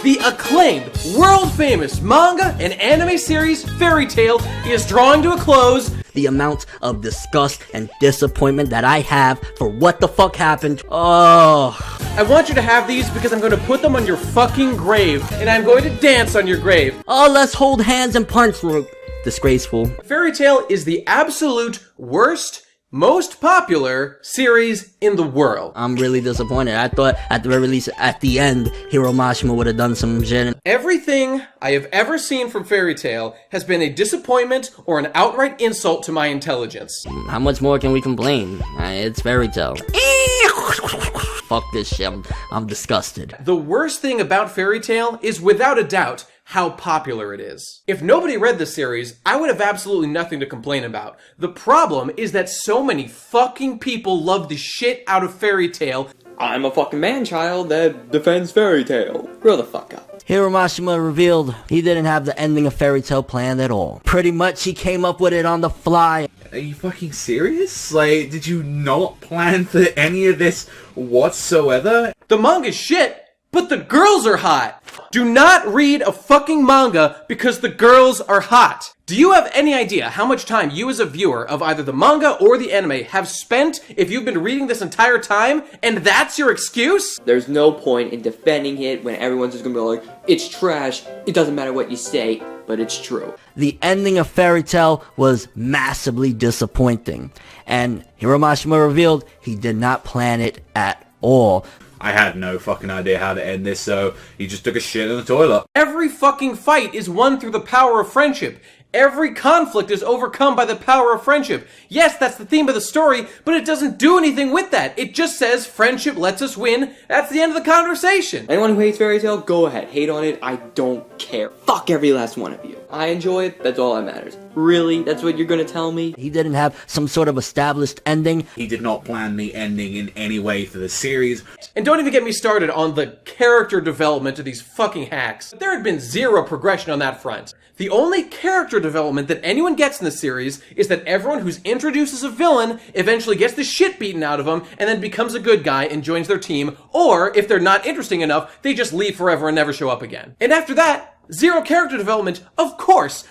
The acclaimed, world-famous manga and anime series Fairy Tail is drawing to a close. The amount of disgust and disappointment that I have for what the fuck happened. Oh. I want you to have these because I'm going to put them on your fucking grave, and I'm going to dance on your grave. Oh, let's hold hands and punch. Disgraceful. Fairy Tail is the absolute worst, most popular series in the world. I'm really disappointed. I thought at the very least, at the end, Hiro Mashima would have done some shit. Everything I have ever seen from Fairy Tail has been a disappointment or an outright insult to my intelligence. How much more can we complain? It's Fairy Tail. Fuck this shit. I'm disgusted. The worst thing about Fairy Tail is, without a doubt, how popular it is. If nobody read the series, I would have absolutely nothing to complain about. The problem is that so many fucking people love the shit out of Fairy Tail. I'm a fucking man-child that defends Fairy Tail. Grow the fuck up. Hiro Mashima revealed he didn't have the ending of Fairy Tail planned at all. Pretty much he came up with it on the fly. Are you fucking serious? Like, did you not plan for any of this whatsoever? The manga's shit, but the girls are hot. Do not read a fucking manga because the girls are hot. Do you have any idea how much time you as a viewer of either the manga or the anime have spent if you've been reading this entire time, and that's your excuse? There's no point in defending it when everyone's just gonna be like, it's trash, it doesn't matter what you say, but it's true. The ending of Fairy Tail was massively disappointing, and Hiro Mashima revealed he did not plan it at all. I had no fucking idea how to end this, so he just took a shit in the toilet. Every fucking fight is won through the power of friendship. Every conflict is overcome by the power of friendship. Yes, that's the theme of the story, but it doesn't do anything with that. It just says friendship lets us win. That's the end of the conversation. Anyone who hates Fairy Tail, go ahead. Hate on it. I don't care. Fuck every last one of you. I enjoy it. That's all that matters. Really? That's what you're gonna tell me? He didn't have some sort of established ending. He did not plan the ending in any way for the series. And don't even get me started on the character development of these fucking hacks. There had been zero progression on that front. The only character development that anyone gets in the series is that everyone who's introduced as a villain eventually gets the shit beaten out of them and then becomes a good guy and joins their team, or if they're not interesting enough, they just leave forever and never show up again. And after that, zero character development. Of course.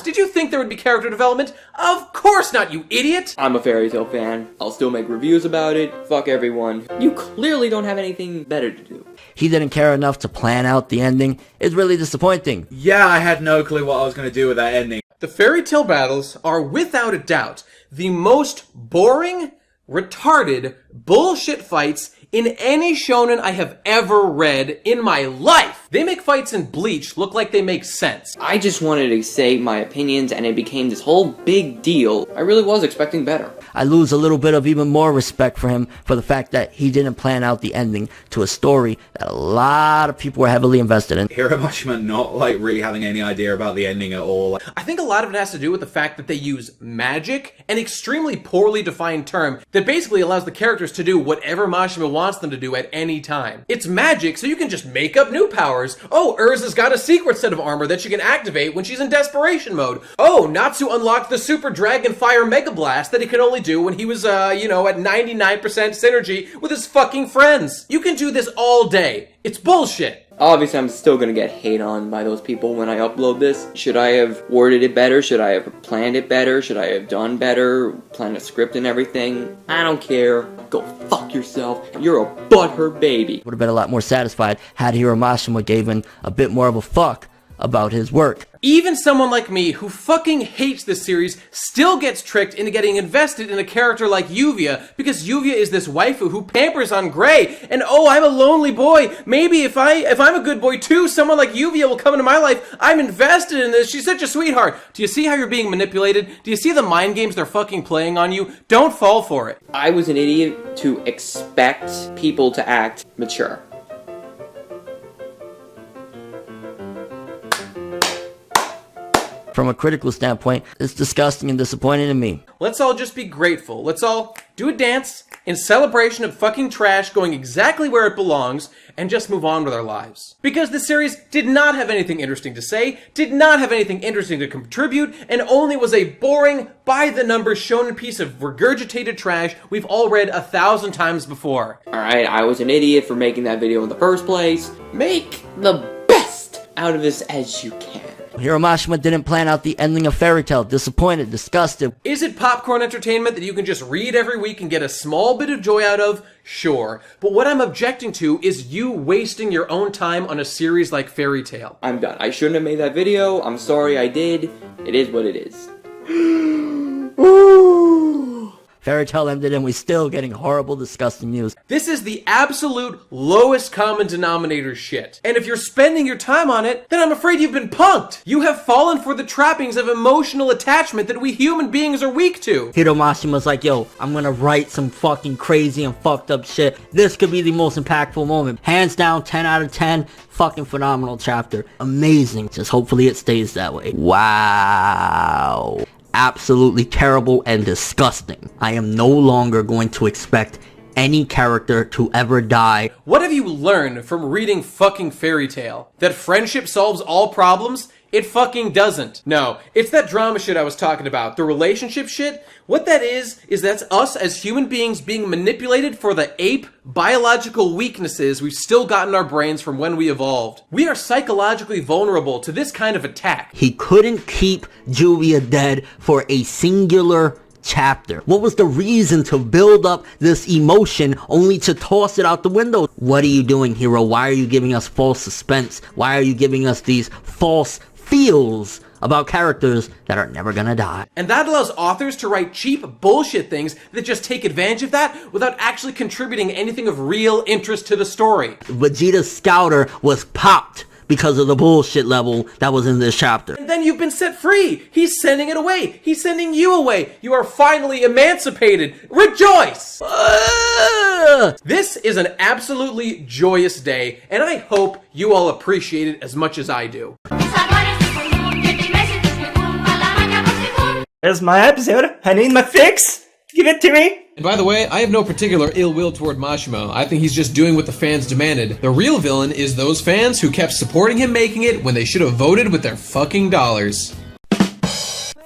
Did you think there would be character development? Of course not, you idiot! I'm a Fairy Tail fan. I'll still make reviews about it. Fuck everyone. You clearly don't have anything better to do. He didn't care enough to plan out the ending. It's really disappointing. Yeah, I had no clue what I was going to do with that ending. The Fairy Tail battles are, without a doubt, the most boring, retarded, bullshit fights in any shonen I have ever read in my life. They make fights in Bleach look like they make sense. I just wanted to say my opinions and it became this whole big deal. I really was expecting better. I lose a little bit of even more respect for him for the fact that he didn't plan out the ending to a story that a lot of people were heavily invested in. Hiro Mashima not like really having any idea about the ending at all. I think a lot of it has to do with the fact that they use magic, an extremely poorly defined term that basically allows the characters to do whatever Mashima wants them to do at any time. It's magic, so you can just make up new powers. Oh, Urza's got a secret set of armor that she can activate when she's in desperation mode. Oh, Natsu unlocked the Super Dragon Fire Mega Blast that he could only do when he was, at 99% synergy with his fucking friends. You can do this all day. It's bullshit. Obviously, I'm still gonna get hate on by those people when I upload this. Should I have worded it better? Should I have planned it better? Should I have done better? Planned a script and everything? I don't care. Go fuck yourself. You're a butthurt baby. Would have been a lot more satisfied had Hiro Mashima given a bit more of a fuck about his work. Even someone like me, who fucking hates this series, still gets tricked into getting invested in a character like Yuvia, because Yuvia is this waifu who pampers on Grey, and oh, I'm a lonely boy. Maybe if I'm a good boy too, someone like Yuvia will come into my life. I'm invested in this. She's such a sweetheart. Do you see how you're being manipulated? Do you see the mind games they're fucking playing on you? Don't fall for it. I was an idiot to expect people to act mature. From a critical standpoint, it's disgusting and disappointing to me. Let's all just be grateful. Let's all do a dance in celebration of fucking trash going exactly where it belongs and just move on with our lives. Because this series did not have anything interesting to say, did not have anything interesting to contribute, and only was a boring, by-the-numbers shonen piece of regurgitated trash we've all read 1,000 times before. Alright, I was an idiot for making that video in the first place. Make the out of this as you can. Hiromashima didn't plan out the ending of Fairy Tail. Disappointed, disgusted. Is it popcorn entertainment that you can just read every week and get a small bit of joy out of? Sure. But what I'm objecting to is you wasting your own time on a series like Fairy Tail. I'm done. I shouldn't have made that video. I'm sorry I did. It is what it is. Fairy Tail ended and we're still getting horrible, disgusting news. This is the absolute lowest common denominator shit. And if you're spending your time on it, then I'm afraid you've been punked. You have fallen for the trappings of emotional attachment that we human beings are weak to. Hiromashima's like, yo, I'm gonna write some fucking crazy and fucked up shit. This could be the most impactful moment. Hands down, 10 out of 10. Fucking phenomenal chapter. Amazing. Just hopefully it stays that way. Wow. Absolutely terrible and disgusting. I am no longer going to expect any character to ever die. What have you learned from reading fucking Fairy Tail? That friendship solves all problems? It fucking doesn't. No, it's that drama shit I was talking about. The relationship shit. What that is that's us as human beings being manipulated for the ape biological weaknesses we've still got in our brains from when we evolved. We are psychologically vulnerable to this kind of attack. He couldn't keep Julia dead for a singular chapter. What was the reason to build up this emotion only to toss it out the window? What are you doing, hero? Why are you giving us false suspense? Why are you giving us these false feels about characters that are never gonna die? And that allows authors to write cheap bullshit things that just take advantage of that without actually contributing anything of real interest to the story. Vegeta's scouter was popped because of the bullshit level that was in this chapter. And then you've been set free. He's sending it away. He's sending you away. You are finally emancipated. Rejoice! This is an absolutely joyous day, and I hope you all appreciate it as much as I do. There's my episode. I need my fix. Give it to me. And by the way, I have no particular ill will toward Mashimo. I think he's just doing what the fans demanded. The real villain is those fans who kept supporting him making it when they should have voted with their fucking dollars.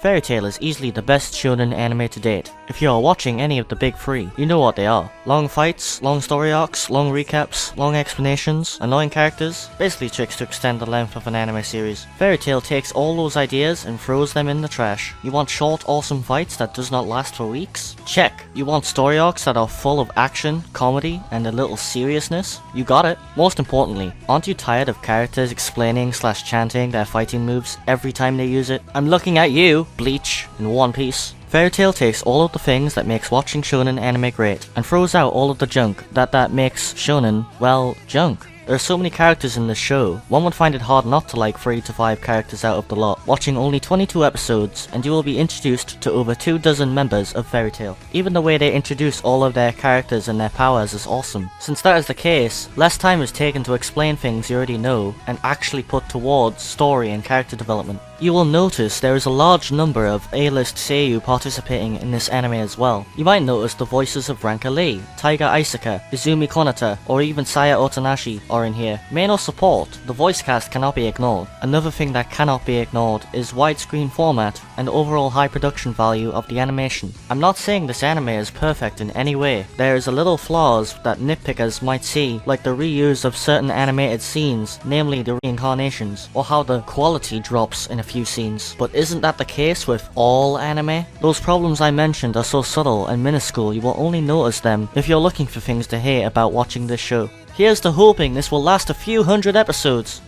Fairy Tail is easily the best shonen anime to date. If you are watching any of the big three, you know what they are. Long fights, long story arcs, long recaps, long explanations, annoying characters, basically tricks to extend the length of an anime series. Fairy Tail takes all those ideas and throws them in the trash. You want short, awesome fights that does not last for weeks? Check. You want story arcs that are full of action, comedy, and a little seriousness? You got it. Most importantly, aren't you tired of characters explaining / chanting their fighting moves every time they use it? I'm looking at you, Bleach, and One Piece. Fairy Tail takes all of the things that makes watching shonen anime great, and throws out all of the junk that makes shonen, well, junk. There are so many characters in this show, one would find it hard not to like 3 to 5 characters out of the lot. Watching only 22 episodes, and you will be introduced to over 24 members of Fairy Tail. Even the way they introduce all of their characters and their powers is awesome. Since that is the case, less time is taken to explain things you already know, and actually put towards story and character development. You will notice there is a large number of A-list seiyuu participating in this anime as well. You might notice the voices of Ranka Lee, Taiga Aisaka, Izumi Konata, or even Saya Otanashi are in here. Main or support, the voice cast cannot be ignored. Another thing that cannot be ignored is widescreen format and overall high production value of the animation. I'm not saying this anime is perfect in any way. There is a little flaws that nitpickers might see, like the reuse of certain animated scenes, namely the reincarnations, or how the quality drops in a few scenes. But isn't that the case with all anime? Those problems I mentioned are so subtle and minuscule you will only notice them if you're looking for things to hate about watching this show. Here's to hoping this will last a few hundred episodes.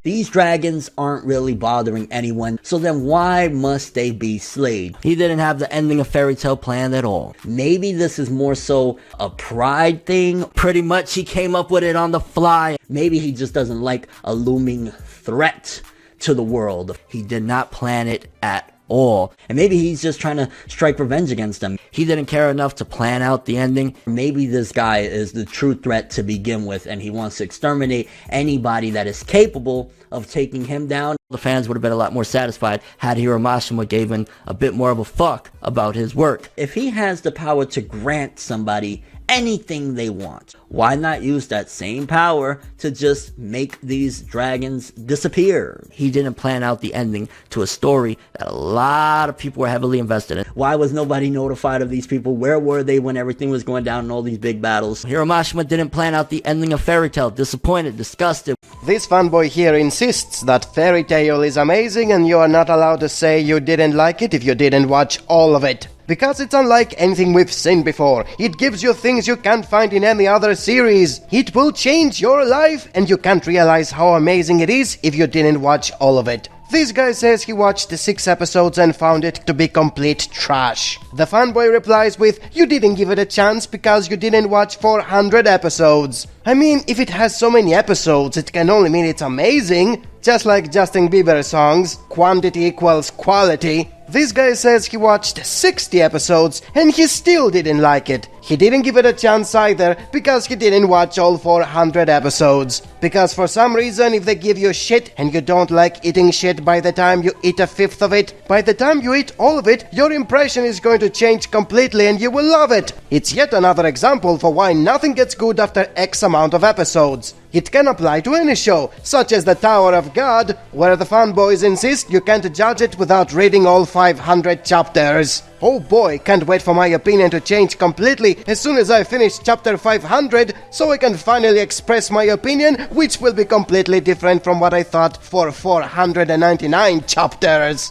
These dragons aren't really bothering anyone, so then why must they be slayed? He didn't have the ending of Fairy Tail planned at all. Maybe this is more so a pride thing. Pretty much he came up with it on the fly. Maybe he just doesn't like a looming threat to the world. He did not plan it at all. And maybe he's just trying to strike revenge against them. He didn't care enough to plan out the ending. Maybe this guy is the true threat to begin with, and he wants to exterminate anybody that is capable of taking him down. The fans would have been a lot more satisfied had Hiromashima given a bit more of a fuck about his work. If he has the power to grant somebody anything they want. Why not use that same power to just make these dragons disappear? He didn't plan out the ending to a story that a lot of people were heavily invested in. Why was nobody notified of these people? Where were they when everything was going down in all these big battles? Hiromashima didn't plan out the ending of Fairy Tail. Disappointed, disgusted. This fanboy here insists that Fairy Tail is amazing and you are not allowed to say you didn't like it if you didn't watch all of it. Because it's unlike anything we've seen before. It gives you things you can't find in any other series. It will change your life and you can't realize how amazing it is if you didn't watch all of it. This guy says he watched the 6 episodes and found it to be complete trash. The fanboy replies with, you didn't give it a chance because you didn't watch 400 episodes. I mean, if it has so many episodes, it can only mean it's amazing. Just like Justin Bieber songs, quantity equals quality. This guy says he watched 60 episodes and he still didn't like it. He didn't give it a chance either because he didn't watch all 400 episodes. Because for some reason, if they give you shit and you don't like eating shit by the time you eat a fifth of it, by the time you eat all of it, your impression is going to change completely and you will love it. It's yet another example for why nothing gets good after X amount of episodes. It can apply to any show, such as the Tower of God, where the fanboys insist you can't judge it without reading all 500 chapters. Oh boy, can't wait for my opinion to change completely as soon as I finish chapter 500, so I can finally express my opinion, which will be completely different from what I thought for 499 chapters.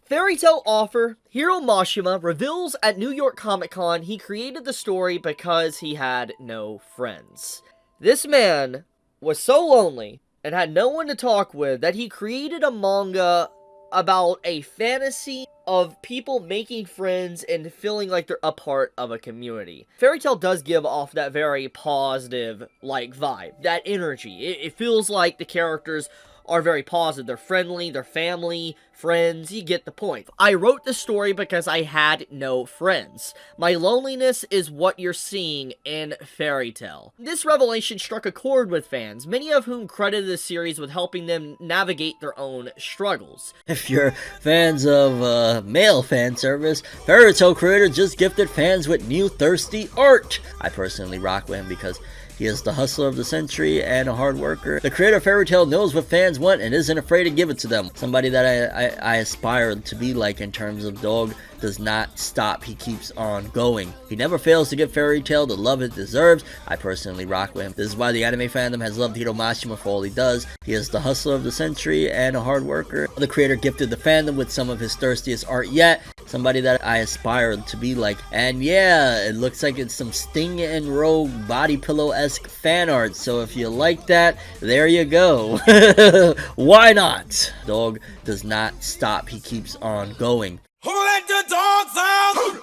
Fairy Tail author Hiro Mashima reveals at New York Comic Con he created the story because he had no friends. This man was so lonely and had no one to talk with that he created a manga about a fantasy of people making friends and feeling like they're a part of a community. Fairy Tail does give off that very positive, vibe, that energy. It feels like the characters are very positive. They're friendly, they're family, friends, you get the point. I wrote this story because I had no friends. My loneliness is what you're seeing in Fairy Tail. This revelation struck a chord with fans, many of whom credited the series with helping them navigate their own struggles. If you're fans of male fan service, Fairy Tail creator just gifted fans with new thirsty art. I personally rock with him because he is the hustler of the century and a hard worker. The creator of Fairy Tail knows what fans want and isn't afraid to give it to them. Somebody that I aspire to be like in terms of dog does not stop. He keeps on going. He never fails to give Fairy Tail the love it deserves. I personally rock with him. This is why the anime fandom has loved Hiro Mashima for all he does. He is the hustler of the century and a hard worker. The creator gifted the fandom with some of his thirstiest art yet. Somebody that I aspire to be like. And yeah, it looks like it's some Sting and Rogue body pillow-esque fan art. So if you like that, there you go. Why not? Dog does not stop. He keeps on going. Who let the dogs out?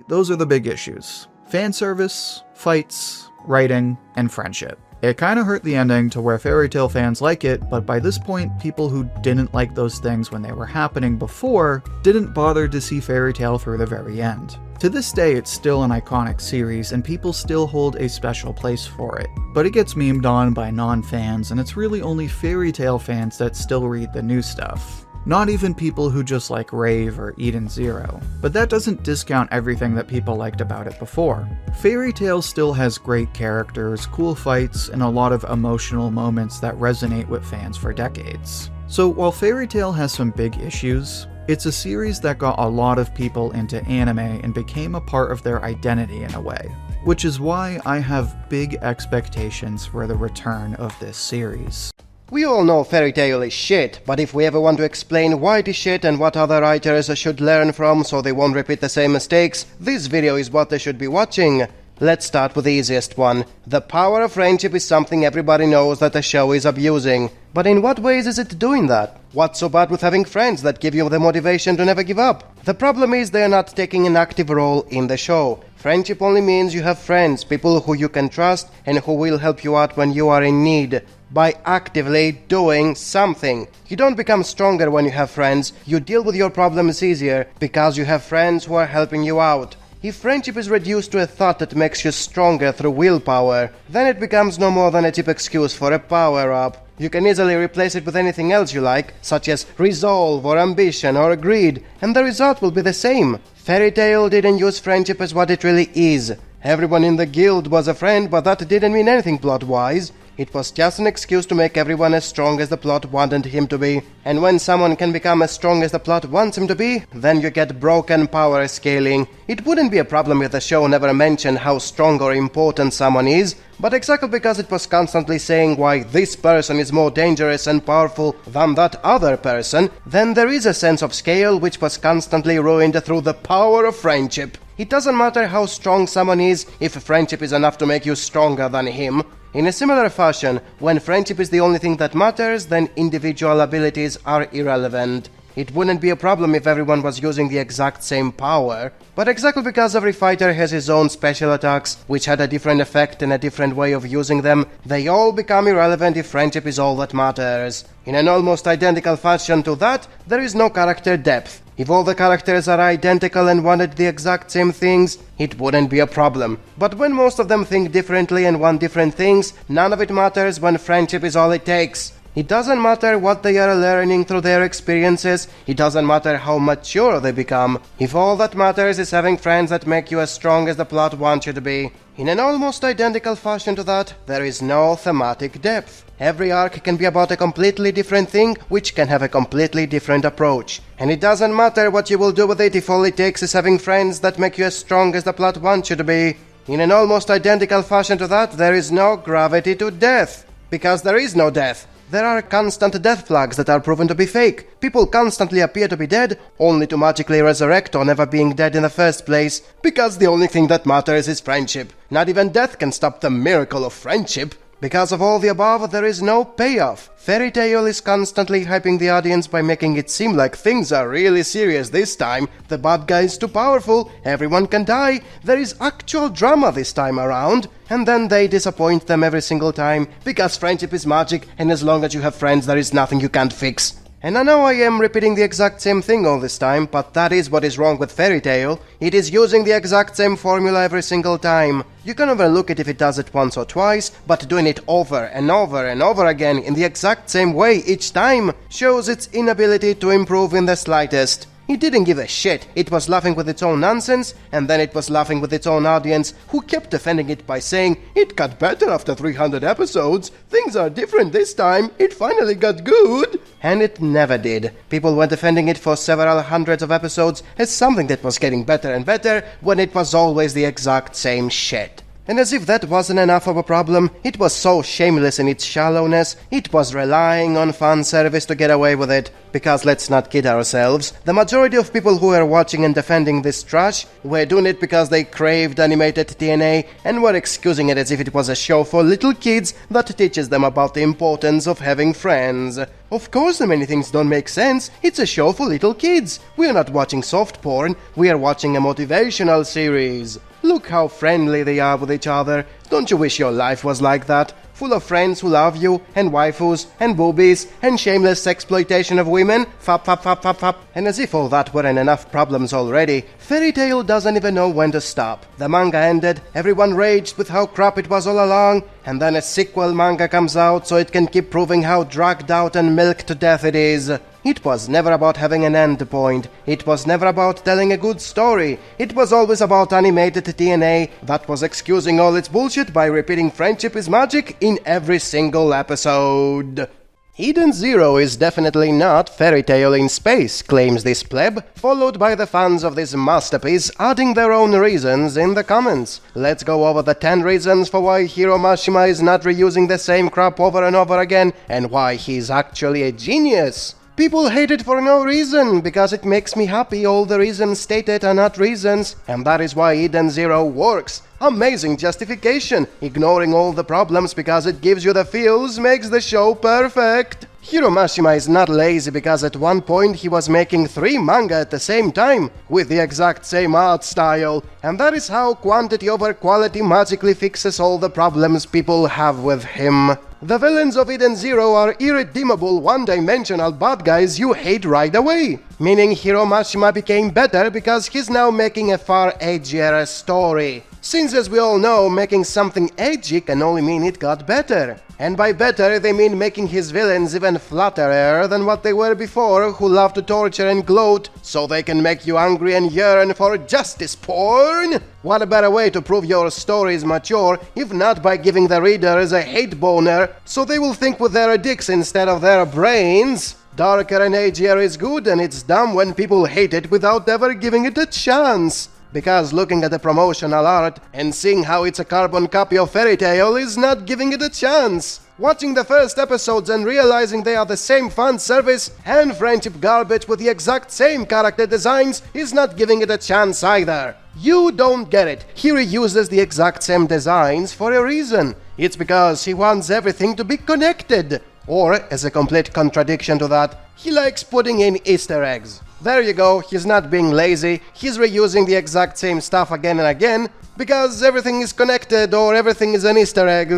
Those are the big issues. Fan service, fights, writing, and friendship. It kinda hurt the ending to where Fairy Tail fans like it, but by this point, people who didn't like those things when they were happening before didn't bother to see Fairy Tail through the very end. To this day, it's still an iconic series, and people still hold a special place for it. But it gets memed on by non-fans, and it's really only Fairy Tail fans that still read the new stuff. Not even people who just like Rave or Eden Zero. But that doesn't discount everything that people liked about it before. Fairy Tail still has great characters, cool fights, and a lot of emotional moments that resonate with fans for decades. So while Fairy Tail has some big issues, it's a series that got a lot of people into anime and became a part of their identity in a way. Which is why I have big expectations for the return of this series. We all know Fairy Tail is shit, but if we ever want to explain why it is shit and what other writers should learn from so they won't repeat the same mistakes, this video is what they should be watching. Let's start with the easiest one. The power of friendship is something everybody knows that the show is abusing. But in what ways is it doing that? What's so bad with having friends that give you the motivation to never give up? The problem is they are not taking an active role in the show. Friendship only means you have friends, people who you can trust and who will help you out when you are in need. By actively doing something. You don't become stronger when you have friends, you deal with your problems easier because you have friends who are helping you out. If friendship is reduced to a thought that makes you stronger through willpower, then it becomes no more than a cheap excuse for a power-up. You can easily replace it with anything else you like, such as resolve or ambition or greed, and the result will be the same. Fairy Tail didn't use friendship as what it really is. Everyone in the guild was a friend, but that didn't mean anything plot-wise. It was just an excuse to make everyone as strong as the plot wanted him to be. And when someone can become as strong as the plot wants him to be, then you get broken power scaling. It wouldn't be a problem if the show never mentioned how strong or important someone is, but exactly because it was constantly saying why this person is more dangerous and powerful than that other person, then there is a sense of scale which was constantly ruined through the power of friendship. It doesn't matter how strong someone is if friendship is enough to make you stronger than him. In a similar fashion, when friendship is the only thing that matters, then individual abilities are irrelevant. It wouldn't be a problem if everyone was using the exact same power, but exactly because every fighter has his own special attacks, which had a different effect and a different way of using them, they all become irrelevant if friendship is all that matters. In an almost identical fashion to that, there is no character depth. If all the characters are identical and wanted the exact same things, it wouldn't be a problem. But when most of them think differently and want different things, none of it matters when friendship is all it takes. It doesn't matter what they are learning through their experiences, it doesn't matter how mature they become, if all that matters is having friends that make you as strong as the plot wants you to be. In an almost identical fashion to that, there is no thematic depth. Every arc can be about a completely different thing, which can have a completely different approach. And it doesn't matter what you will do with it if all it takes is having friends that make you as strong as the plot wants you to be. In an almost identical fashion to that, there is no gravity to death. Because there is no death. There are constant death flags that are proven to be fake. People constantly appear to be dead, only to magically resurrect or never being dead in the first place, because the only thing that matters is friendship. Not even death can stop the miracle of friendship. Because of all the above, there is no payoff. Fairy Tail is constantly hyping the audience by making it seem like things are really serious this time. The bad guy is too powerful, everyone can die, there is actual drama this time around. And then they disappoint them every single time, because friendship is magic, and as long as you have friends, there is nothing you can't fix. And I know I am repeating the exact same thing all this time, but that is what is wrong with Fairy Tail. It is using the exact same formula every single time. You can overlook it if it does it once or twice, but doing it over and over and over again in the exact same way each time shows its inability to improve in the slightest. It didn't give a shit. It was laughing with its own nonsense, and then it was laughing with its own audience, who kept defending it by saying, "It got better after 300 episodes, things are different this time, it finally got good." And it never did. People were defending it for several hundreds of episodes as something that was getting better and better, when it was always the exact same shit. And as if that wasn't enough of a problem, it was so shameless in its shallowness, it was relying on fan service to get away with it. Because let's not kid ourselves, the majority of people who were watching and defending this trash were doing it because they craved animated TNA and were excusing it as if it was a show for little kids that teaches them about the importance of having friends. Of course many things don't make sense, it's a show for little kids. We are not watching soft porn, we are watching a motivational series. Look how friendly they are with each other. Don't you wish your life was like that? Full of friends who love you, and waifus, and boobies, and shameless exploitation of women? Fap, fap, fap, fap, fap. And as if all that weren't enough problems already, Fairy Tail doesn't even know when to stop. The manga ended, everyone raged with how crap it was all along, and then a sequel manga comes out so it can keep proving how dragged out and milked to death it is. It was never about having an end point. It was never about telling a good story. It was always about animated TNA that was excusing all its bullshit by repeating friendship is magic in every single episode. Eden Zero is definitely not Fairy Tail in space, claims this pleb, followed by the fans of this masterpiece adding their own reasons in the comments. Let's go over the 10 reasons for why Hiro Mashima is not reusing the same crap over and over again, and why he's actually a genius. People hate it for no reason, because it makes me happy all the reasons stated are not reasons, and that is why Eden Zero works. Amazing justification. Ignoring all the problems because it gives you the feels makes the show perfect. Hiro Mashima is not lazy because at one point he was making 3 manga at the same time, with the exact same art style, and that is how quantity over quality magically fixes all the problems people have with him. The villains of Eden Zero are irredeemable, one-dimensional bad guys you hate right away, meaning Hiro Mashima became better because he's now making a far edgier story. Since, as we all know, making something edgy can only mean it got better. And by better, they mean making his villains even flatterer than what they were before, who love to torture and gloat, so they can make you angry and yearn for justice porn? What a better way to prove your story is mature, if not by giving the readers a hate boner, so they will think with their dicks instead of their brains? Darker and edgier is good, and it's dumb when people hate it without ever giving it a chance. Because looking at the promotional art and seeing how it's a carbon copy of Fairy Tail is not giving it a chance. Watching the first episodes and realizing they are the same fan service and friendship garbage with the exact same character designs is not giving it a chance either. You don't get it. He reuses the exact same designs for a reason. It's because he wants everything to be connected. Or, as a complete contradiction to that, he likes putting in Easter eggs. There you go, he's not being lazy, he's reusing the exact same stuff again and again, because everything is connected or everything is an Easter egg.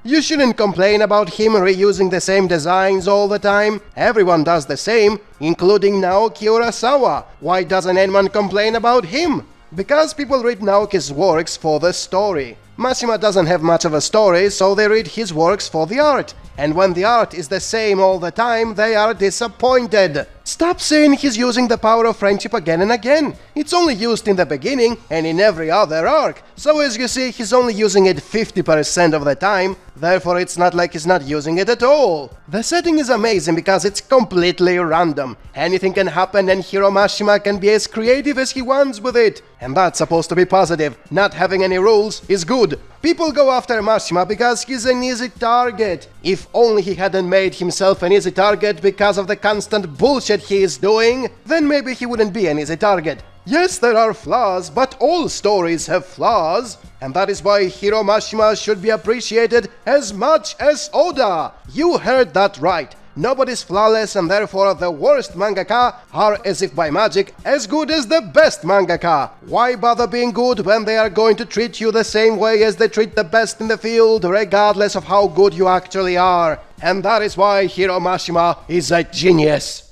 You shouldn't complain about him reusing the same designs all the time. Everyone does the same, including Naoki Urasawa. Why doesn't anyone complain about him? Because people read Naoki's works for the story. Mashima doesn't have much of a story, so they read his works for the art. And when the art is the same all the time, they are disappointed. Stop saying he's using the power of friendship again and again. It's only used in the beginning and in every other arc. So as you see, he's only using it 50% of the time. Therefore, it's not like he's not using it at all. The setting is amazing because it's completely random. Anything can happen and Hiro Mashima can be as creative as he wants with it. And that's supposed to be positive. Not having any rules is good. People go after Mashima because he's an easy target. If only he hadn't made himself an easy target because of the constant bullshit he is doing, then maybe he wouldn't be an easy target. Yes, there are flaws, but all stories have flaws. And that is why Hiro Mashima should be appreciated as much as Oda. You heard that right. Nobody's flawless, and therefore the worst mangaka are, as if by magic, as good as the best mangaka. Why bother being good when they are going to treat you the same way as they treat the best in the field, regardless of how good you actually are? And that is why Hiro Mashima is a genius.